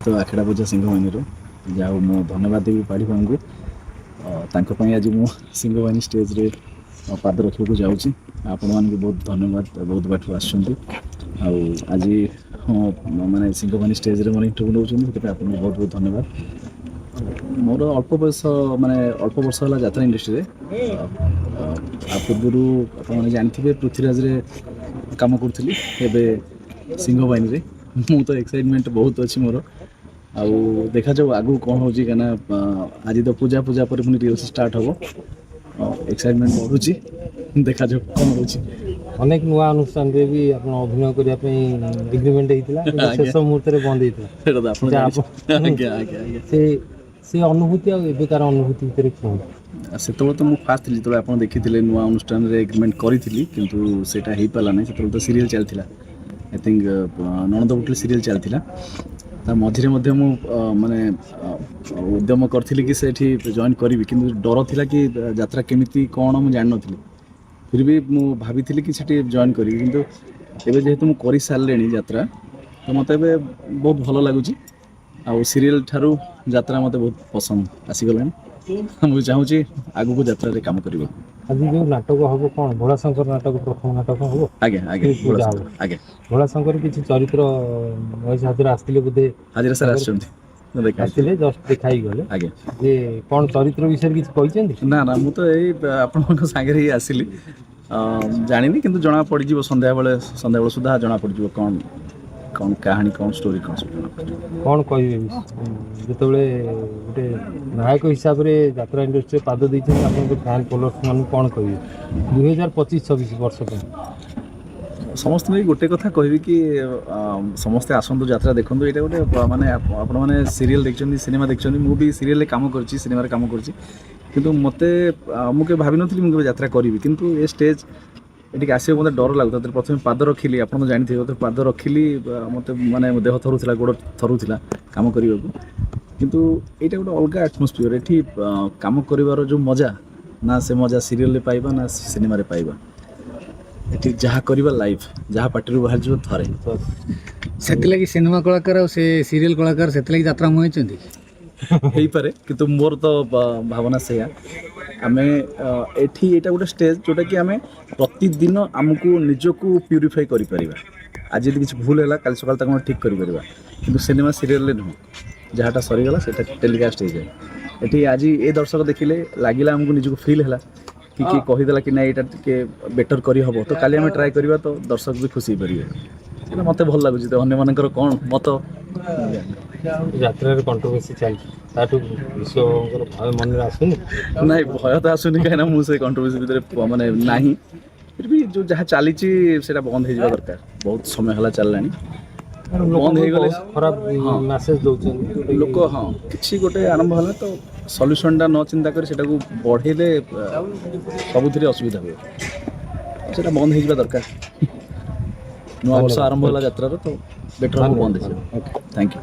तो आखेड़ा पूजा सिंहवानी जाओ मु धन्यवाद देवी पाढ़ी को आज मु सिंहवानी स्टेज रे पाद रखा जाऊँगी आपण मान बहुत धन्यवाद बहुत बाट आज हाँ माने सिंहवानी स्टेज रे मोर इंटरव्यू नौकरी आप बहुत बहुत धन्यवाद मोर अल्प बयस माने अल्प वर्ष है यात्रा इंडस्ट्री पूर्व आपने जानते पृथ्वीराज रे काम करूँ सिंहवानी रे मु तो एक्साइटमेंट बहुत अच्छी मोर आउ देखा जाऊ आगू कौन हो आज तो पूजा पूजा पर पुणी रिहर्सल स्टार्ट हम एक्साइटमेंट बढ़ुची देखा जाऊ कौन हो अनेक नुआ अनुष्ठान रे भी आपण अभिनय करिया पे एग्रीमेंट हेतिला शेष मुहूर्त रे बंद हेतिला से अनुभूति आ एबेकार अनुभूति भितर कोन से तो मु फास्ट थी जो आप देखी नुआ अनुष्ठान रे एग्रीमेंट करी किंतु सेटा हे पाला नै से तो सीरियल चलथिला आई थिंक नणंद बुटली सीरियल चलथिला ता मझिरे मध्य मु माने उद्यम करथिली कि सेठी जॉइन करी किंतु डर थिला कि यात्रा केमिति कोन मु जान नथिली फिर भी मु भाभी कि सेठी जॉइन करी किंतु एबे जेहेतु मु करी सारलेनी यात्रा तो मते एबे बहुत भलो लागुची आ सीरियल ठारू यात्रा मते बहुत पसंद आसी गलानी मु चाहूची आगु को यात्रा रे काम करिवो आज जो नाटक हम कौन भोलाशंकर नाटक प्रथम नाटक हम आगे आगे आगे भोलाशंकर किसी चरित्र हाजिर आसते बोधे हाजिर सर आसते जस्ट देखाई गले आगे जे कौन चरित्र विषय किसी कहते ना ना मु तो यही आपण सागर ही आसिली जानी किंतु जना पड़ जी संध्या बेले सुधा जना पड़ जी कौन कौन कहानी कौन स्टोरी कौन कहे जो गोटे नायक हिसाब से यात्रा इंडस्ट्री पाद देते फैन फॉलोअर्स मान कौन कहे 2025-26 वर्ष समस्त गोटे कथा कहि कि समस्ते आसतु यात्रा देखु ये गोटे माने आपण मैंने सीरियल देखते सिनेमा देखते मुझे सीरियल काम कर सिनेमा काम कर किंतु मते मुझे भावी नी मुझे यात्रा करी किंतु ये स्टेज ये आस मत डर लगता प्रथम पाद रखिली आप जानते पाद रखिली मत माने देह थरुला गोड़ थरुला काम करने को किंतु यहाँ गोटे अलग एटमोस्फियर ये काम कर जो मजा ना से मजा सीरियल पाइबा ना सिनेमा पाइबा ये जहाँ करवा लाइव जहाँ पार्टी बाहर जो थरे से सिनेमा कलाकार और से सीरियल कलाकार से यात्रा मुझे हो पारे किंतु मोर तो भावना से आम एठी गोटे स्टेज जोटा कि आम प्रतिदिन आमको निजको प्यूरीफाई करें आज यदि किसी भूल है कल सकाल तक ठीक करें कि सिनेमा सीरियल नुह जहाँटा सरीगला से टेलीकास्ट हो जाए ये आज ये दर्शक देखिले लगे आमको निजको फिल है कि किए कहीदेला कि ना ये बेटर करहब तो काली आम ट्राए करवा तो दर्शक भी खुशी पारे मत भल लगुच तो अन्य मानकर कौन मत यात्रा कंट्रोवर्सी चलती विश्व मन आसुनी ना भय तो आसुनी कहीं मुझे कंट्रोवर्सी भितर माने ना फिर भी जो जहाँ चली बंद हो दरकार बहुत समय है चलला बंद हो गले खराब मैसेज दौरान लोक हाँ किसी गोटे आरंभ है तो सल्यूशनटा न चिंता कर बढ़ेले सबुथ असुविधा हुए बंद हो दरकार नुआ वर्ष आरंभ है यात्रा तो बेटर बंद हो थैंक यू।